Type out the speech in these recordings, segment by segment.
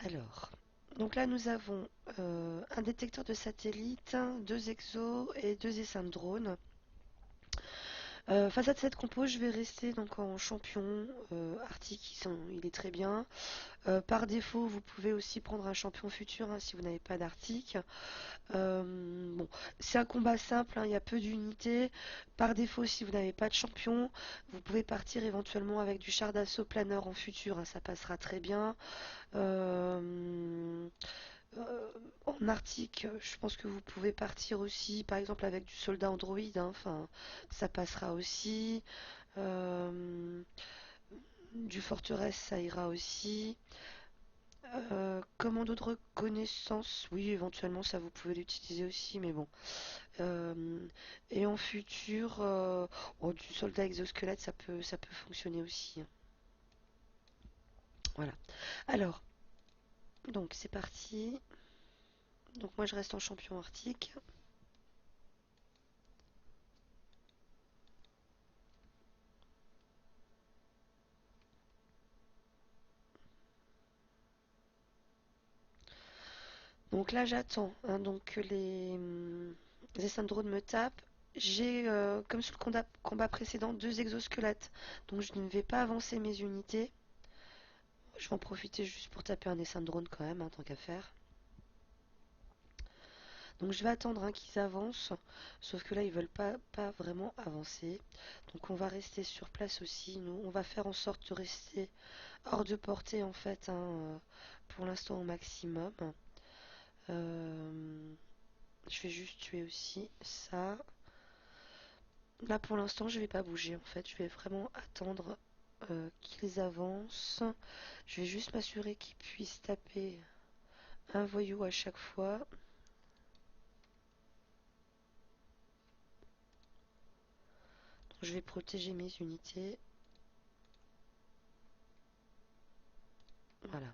Alors, donc là nous avons un détecteur de satellites, deux exos et deux essaims de drones. Face à cette compo, je vais rester donc en champion arctique, il est très bien. Par défaut, vous pouvez aussi prendre un champion futur hein, si vous n'avez pas d'arctique. Bon, c'est un combat simple, hein, il y a peu d'unités. Par défaut, si vous n'avez pas de champion, vous pouvez partir éventuellement avec du char d'assaut planeur en futur, hein, ça passera très bien. Euh, en Arctique, je pense que vous pouvez partir aussi, par exemple avec du soldat Android, hein, enfin, ça passera aussi. Euh, du forteresse, ça ira aussi. Commando de reconnaissance, oui, éventuellement, ça vous pouvez l'utiliser aussi, mais bon. Euh, et en futur, oh, du soldat exosquelette, ça peut fonctionner aussi, hein. Voilà. Alors, donc c'est parti. Donc moi je reste en champion arctique. Donc là j'attends hein, donc que les syndromes me tapent. J'ai, comme sur le combat précédent, deux exosquelettes. Donc je ne vais pas avancer mes unités. Je vais en profiter juste pour taper un essaim de drone quand même, hein, tant qu'à faire. Donc je vais attendre hein, qu'ils avancent. Sauf que là ils veulent pas vraiment avancer. Donc on va rester sur place aussi. Nous, on va faire en sorte de rester hors de portée en fait, hein, pour l'instant au maximum. Euh, je vais juste tuer aussi ça. Là pour l'instant je vais pas bouger en fait, je vais vraiment attendre qu'ils avancent. Je vais juste m'assurer qu'ils puissent taper un voyou à chaque fois. Donc, je vais protéger mes unités. Voilà.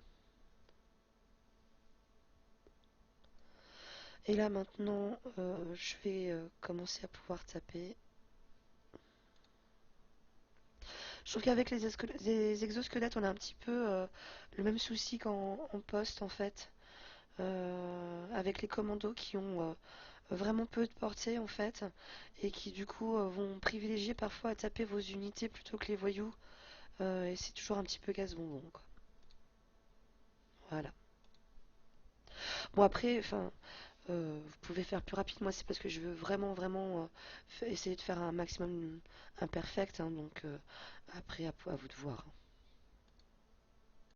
Et là maintenant je vais commencer à pouvoir taper. Je trouve qu'avec les exosquelettes on a un petit peu le même souci qu'en poste en fait. Avec les commandos qui ont vraiment peu de portée en fait et qui du coup vont privilégier parfois à taper vos unités plutôt que les voyous et c'est toujours un petit peu casse-bonbon quoi. Voilà. Bon après, enfin, vous pouvez faire plus rapide. Moi c'est parce que je veux vraiment essayer de faire un maximum imperfect hein, donc après à vous de voir, hein.